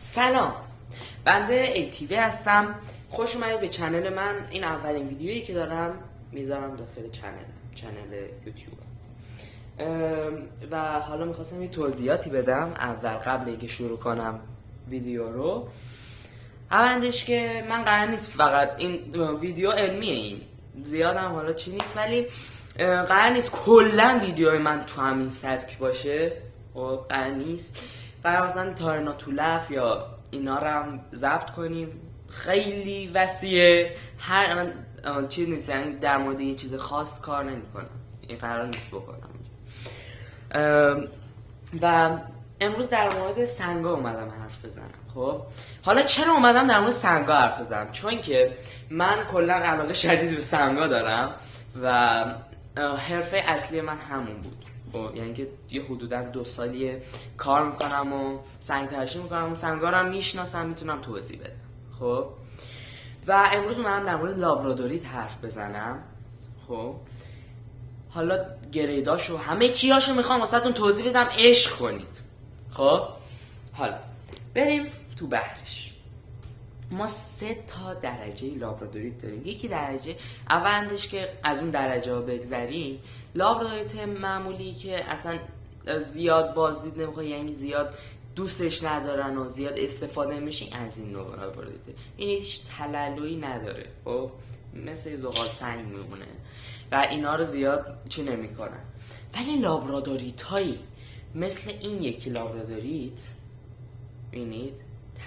سلام، بنده ایتیوی هستم. خوش اومدید به چنل من. این اولین ویدیویی که دارم میذارم داخل چنل یوتیوب و حالا میخواستم یه توضیحاتی بدم اول قبل اینکه شروع کنم ویدیو رو. اولش که من قرار نیست فقط این ویدیو علمیه، این زیادم حالا چی نیست، ولی قرار نیست کلا ویدیوهای من تو همین سبک باشه. خب قرار نیست، قرار مثلا تارنا تو لف یا اینا رو هم ضبط کنیم. خیلی وسیعه، هر چیز نیست، یعنی در مورد یه چیز خاص کار نمی‌کنم، این قرار نیست بکنم. و امروز در مورد سنگا اومدم حرف بزنم. خب حالا چرا اومدم در مورد سنگا حرف بزنم؟ چون که من کلا علاقه شدید به سنگا دارم و حرفه اصلی من همون بود. یعنی که یه حدودا 2 سالیه کار میکنم و سنگ تراشی میکنم و سنگا رو هم میشناسم، میتونم توضیح بدم. خب و امروز اومدم در مورد لابرادوریت حرف بزنم. خب حالا گریداشو همه چیاشو میخوام واسهتون توضیح بدم، عشق کنید. خب حالا بریم تو بحرش. ما 3 تا درجه لابرادوریت داریم. یکی درجه اولش که از اون درجه ها بگذریم، لابرادوریت معمولی که اصلا زیاد بازدید نمیخواد، یعنی زیاد دوستش ندارن و زیاد استفاده میشه، از این نوع لابرادوریت. این هیچ تلالویی نداره، خب مثل زغال سنگ میمونه و اینا رو زیاد چی نمیکنن. ولی لابرادوریت هایی مثل این یکی لابرادوریت، ببینید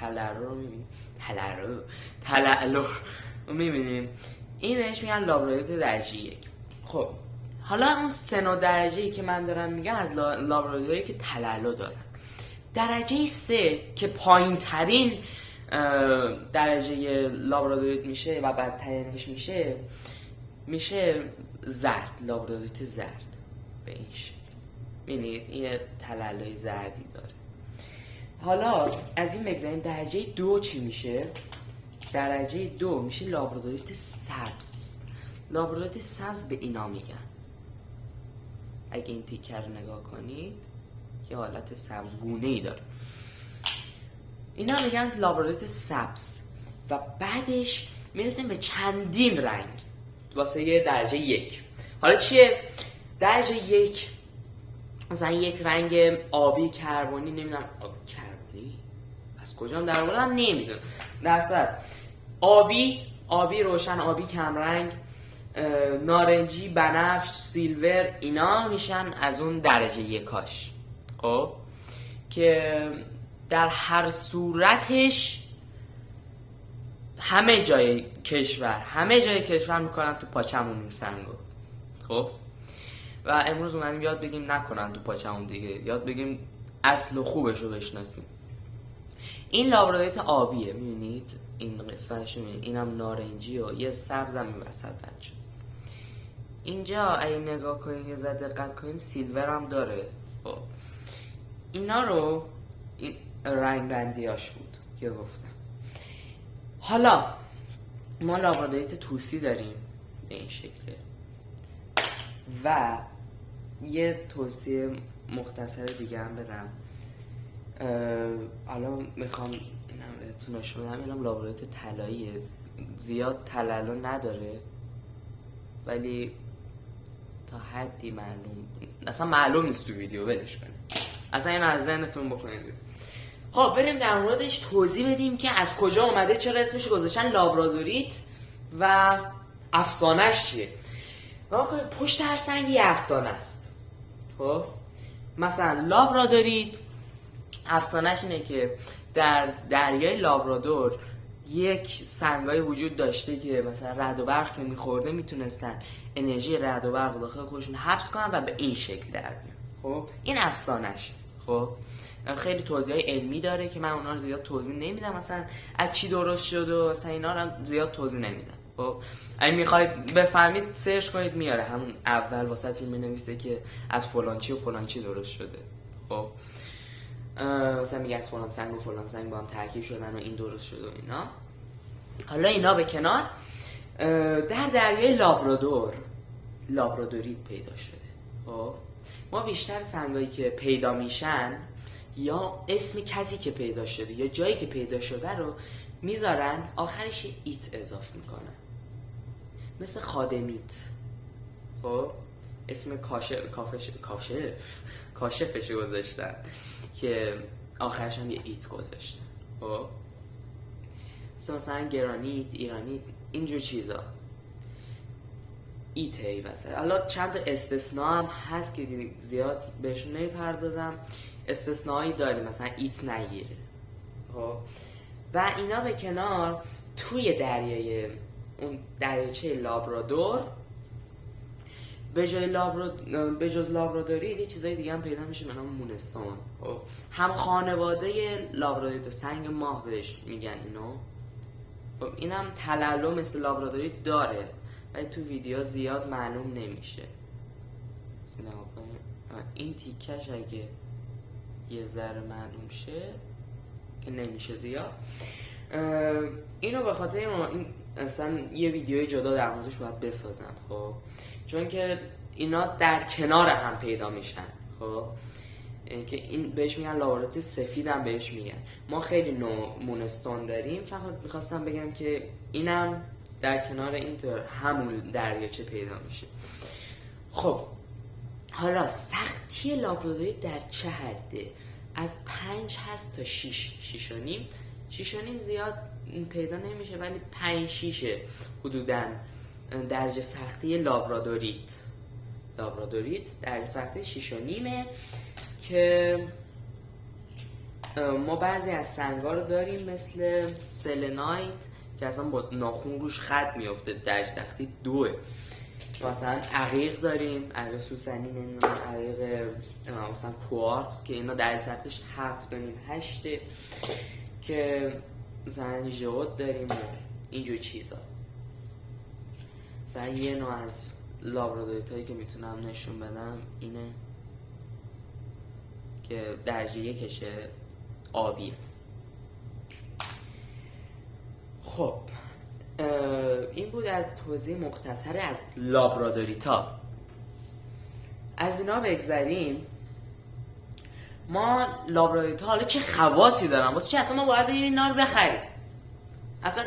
تلالو رو میبینید، تلالو رو میبینیم، این بهش میگن لابرادوریت درجه 1. خب حالا اون 3 درجه‌ای که من دارم میگم از لابرادوری که تلالو دارن. درجه 3 که پایین ترین درجه لابرادوریت میشه و بدترینش میشه زرد، لابرادوریت زرد به این شکل. ببینید این تلالوی زردی داره. حالا از این بگذاریم، درجه 2 چی میشه؟ درجه 2 میشه لابرادوریت سبز. لابرادوریت سبز به اینا میگن. اگه این تیکر رو نگاه کنید یه حالت سبزگونه ای داره، اینا میگن لابرادوریت سبز. و بعدش میرسیم به چندین رنگ واسه یه درجه 1. حالا چیه؟ درجه 1 مثلا یک رنگ آبی کربونی، نمیدونم کربونی از کجا هم در آوردن نمیدونم، در صورت آبی روشن، آبی کمرنگ، نارنجی، بنفش، سیلور، اینا میشن از اون درجه 1. خب که در هر صورتش همه جای کشور میکنن تو پاچمون این سنگو. خب و امروز اومدیم یاد بگیم نکنن تو پاچمون دیگه، یاد بگیم اصل و خوبش رو بشناسیم. این لابرادوریت آبیه، میبینید این قسمتش، میبینید اینم نارنجی و یه سبز هم این وسط بچه. اینجا اگه نگاه کنید یه ذره دقت کنید سیلور هم داره. خب اینا رو این رنگ بندیاش بود که گفتم. حالا ما لابرادوریت توسی داریم به این شکله و یه توصیه مختصر دیگه هم بدم. حالا میخوام اینم بهتون نشون بدم، اینم لابرادوریت طلاییه، زیاد تلالو نداره ولی تا حدی معلوم نیست تو ویدیو، ولش کنید اصلا اینو از ذهنتون بکنید. خب بریم در موردش توضیح بدیم که از کجا اومده، چرا اسمش گذاشتن لابرادوریت و افسانه‌اش چیه. پشت هر سنگ یه افسانه است. خب مثلا لابرادوریت افسانه‌اش اینه که در دریای لابرادور یک سنگای وجود داشته که مثلا رعد و برق که میخورده میتونستن انرژی رعد و برق داخل خودشون حبس کنن و به این شکل در بیان. خب این افسانه‌اش. خب خیلی توضیحای علمی داره که من اونا رو زیاد توضیح نمیدم، مثلا از چی درست شد و مثلا اینا رو زیاد توضیح نمیدم. خب اگه میخواید بفهمید سرچ کنید، میاره همون اول واسهتون مینویسه که از فلان چی و فلان چی درست شده. خب مثلا میگه از فلان سنگ و فلان سنگ با هم ترکیب شدن و این درست شده و اینا. حالا اینا به کنار، در دریای لابرادوریت پیدا شده. خب ما بیشتر سنگایی که پیدا میشن یا اسم کسی که پیدا شده یا جایی که پیدا شده رو میذارن، آخرش ایت اضافه میکنن، مثل خادمیت. خب اسم کاشفش گذاشتن که آخرش هم یه ایت گذاشتن. خب مثلا گرانیت، ایرانیت، اینجور چیزا ایت ای واسه. حالا چند تا استثناء هم هست که زیاد بهشون نمیپردازم. استثنایی داریم مثلا ایت نگیره. خب و اینا به کنار، توی دریای اون دریاچه لابرادور به جز لابرادوری یه چیزای دیگه هم پیدا میشه به نام مونستون. خب هم خانواده لابرادوریت، سنگ ماه بهش میگن اینو. خب اینم تلالو مثل لابرادوری داره ولی تو ویدیو زیاد معلوم نمیشه. این تیکش اگه یه ذره معلوم شه که نمیشه زیاد، اینو به خاطر این اصلا یه ویدیوی جدا در موردش باید بسازم. خب چون که اینا در کنار هم پیدا میشن. خب که این بهش میگن لابرادوریت سفید هم بهش میگن. ما خیلی نوع مونستون داریم، فقط میخواستم بگم که اینم در کنار این همون دریاچه پیدا میشه. خب حالا سختی لابرادوریت در چه حده؟ از 5 هست تا 6 و نیم. 6 و نیم زیاد پیدا نمیشه ولی 5-6 حدوداً درجه سختی لابرادوریت درجه سختی 6 و نیمه. که ما بعضی از سنگا رو داریم مثل سلنایت که اصلا با ناخون روش خط میفته، درجه سختی 2. مثلا عقیق داریم، عقیق سوسنی، نمیدونم عقیق مثلا کوارتز که اینا درجه سختیش 7.5-8. که مثلا ژئوت داریم و اینجور چیزا. مثلا یه نوع از لابرادوریت هایی که میتونم نشون بدم اینه که درجه 1 آبیه. خب این بود از توضیح مختصر از لابرادوریتا. از اینا بگذریم. ما لابرادوریتا حالا چه خواصی دارن؟ واسه چه اصلا ما باید اینا رو بخریم؟ اصلا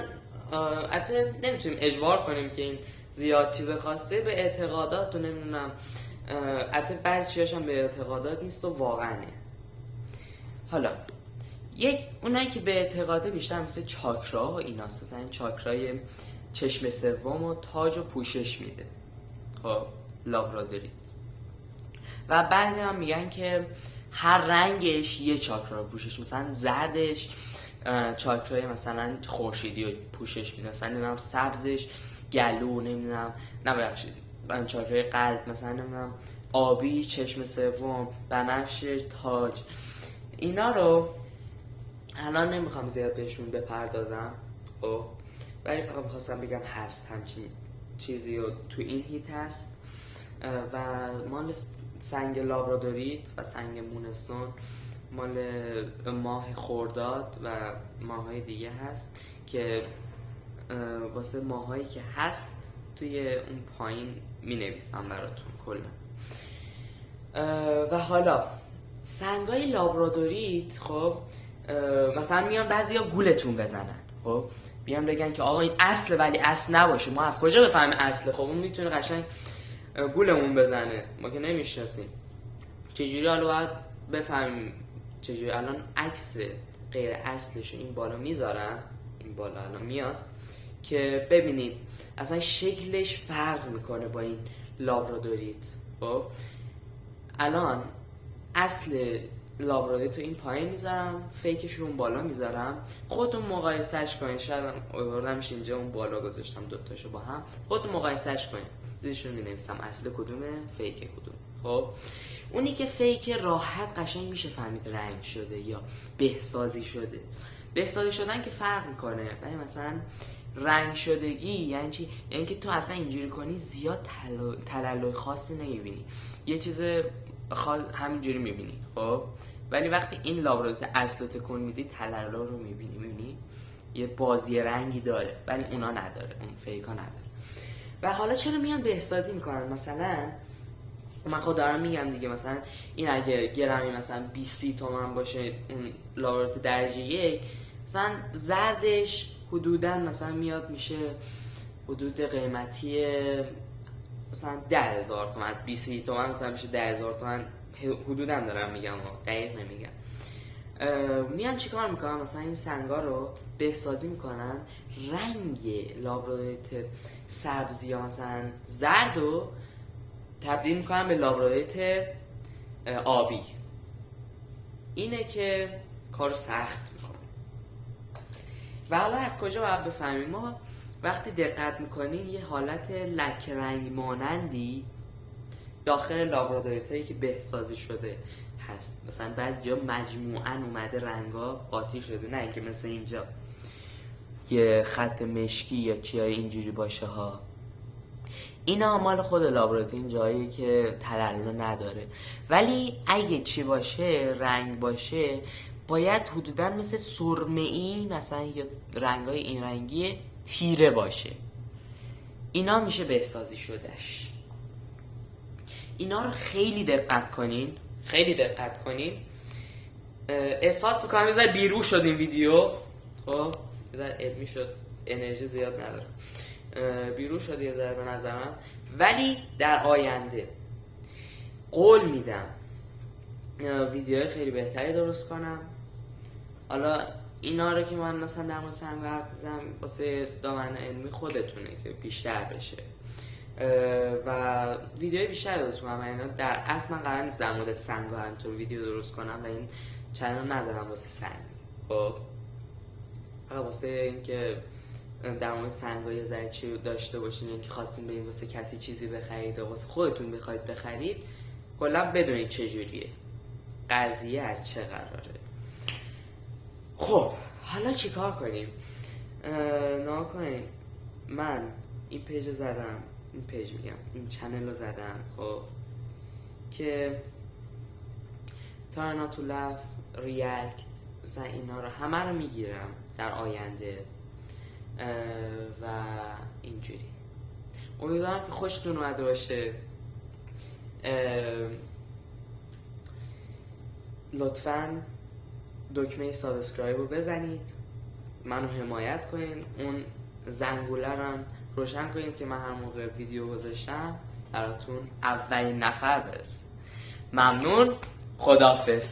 حتی نمیتونیم اجبار کنیم که این زیاد چیز خاصه به اعتقادات و نمیدونم، حتی بعضی چیزاش هم به اعتقادات نیست و واقعا. حالا اونایی که به اعتقاده بیشتر مثل چاکرا و ایناست. مثلا این چاکرای چشم سوم و تاج و پوشش میده. خب لابرادوریت. و بعضی هم میگن که هر رنگش یه چاکرا رو پوشش، مثلا زردش چاکرای مثلا خورشیدی رو پوشش میده، مثلا نمیدونم سبزش گلو، نمیدونم نبخشید چاکرای قلب، مثلا نمیدونم آبی چشم سوم، بنفش تاج. اینا رو الان نمیخوام زیاد بهشون بپردازم. خب ولی فقط میخواستم بگم هست همچین چیزی و تو این هیت هست. و مال سنگ لابرادوریت و سنگ مونستون مال ماه خرداد و ماهای دیگه هست که واسه ماهایی که هست توی اون پایین می نویسم براتون کلا. و حالا سنگای لابرادوریت خب مثلا میان بعضیا گولتون بزنن. خب بیان بگن که آقا این اصله ولی اصل نباشه. ما از کجا بفهمیم اصله؟ خب اون میتونه قشنگ گولمون بزنه، ما که نمیشناسیم. چجوری حالا باید بفهمیم؟ چجوری الان عکس غیر اصلش این بالا میذارم، این بالا الان میاد که ببینید اصلا شکلش فرق میکنه با این لابرادوریت. خب الان اصل لابرادوریت تو این پایین میذارم، فیکش رو اون بالا میذارم. خودتون مقایسهش کنید. شاید آوردمش اینجا اون بالا گذاشتم دوتاشو با هم. خودتون مقایسهش کنید. زیرشون مینویسم اصل کدومه، فیک کدوم. خب اونی که فیک راحت قشنگ میشه فهمید رنگ شده یا بهسازی شده. بهسازی شدن که فرق میکنه، ولی مثلا رنگ شدگی یعنی چی؟ یعنی که تو اصلا اینجوری کنی زیاد تلالوی خاصی نمیبینی، یه چیز همینجوری میبینی. خب ولی وقتی این لابرادوریت اصل تکون میدی تلالو رو میبینی یه بازی رنگی داره، ولی اونا نداره، اون فیکا نداره. و حالا چرا میان بهسازی میکنن؟ مثلا من خود دارم میگم دیگه، مثلا این اگه گرمی مثلا 20 تومن باشه اون لابرات درجه 1، مثلا زردش حدودا مثلا میاد میشه حدود قیمتی مثلا 10,000 تومن، 20 تومن مثلا میشه 10,000 تومن، حدودا دارم میگم، دقیق نمیگم. میان چیکار میکنن؟ مثلا این سنگا رو بهسازی میکنن، رنگ لابرادوریت سبزی یا مثلا زرد رو تبدیل میکنن به لابرادوریت آبی. اینه که کار سخت میکنه. و حالا از کجا باید بفهمیم؟ ما وقتی دقت میکنین یه حالت لکه رنگ مانندی داخل لابرادوریت هایی که بهسازی شده هست. مثلا بعضی جا مجموعاً اومده رنگا قاطی شده، نه اینکه مثل اینجا یه خط مشکی یا چیای اینجوری باشه ها. اینا مال خود لابراتوری، این جایی که ترلل نداره. ولی اگه چی باشه، رنگ باشه، باید حدوداً مثل سرمه‌ای مثلا یا رنگای این رنگی تیره باشه. اینا میشه بهسازی شدهش. اینا رو خیلی دقت کنین، خیلی دقت کنین. احساس میکنم یه ذره بیرو شد این ویدیو، خب یه ذره علمی شد، انرژی زیاد ندارم، بیرو شد یه ذره به نظرم. ولی در آینده قول میدم ویدیوهای خیلی بهتری درست کنم. حالا اینا رو که من مثلا در مورد سنگ حرف میزنم واسه دامن علمی خودتونه که بیشتر بشه و ویدیوی بیشتر درست کنم. اینا در اصل من قرار نیست در مورد سنگ ها همینطور ویدیو درست کنم و این چنل نزدم واسه سنگ، خب واسه اینکه در مورد سنگ ها یه ذره چی داشته باشین، اینکه خواستین برید واسه کسی چیزی بخرید و واسه خودتون بخواید بخرید، کلا بدونید چجوریه قضیه، از چه قراره. خب حالا چیکار کنیم؟ نگاه کنین، من این پیج زدم، این چنل رو زدم، خب که تارنا تو لف ریاکت مثلا اینا رو همه رو میگیرم در آینده و اینجوری. امیدوارم که خوشتون اومده باشه. لطفاً دکمه سابسکرایب رو بزنید، منو حمایت کنید، اون زنگوله رو هم روشن کنید که من هر موقع ویدیو گذاشتم براتون اولین نفر برسه. ممنون، خداحافظ.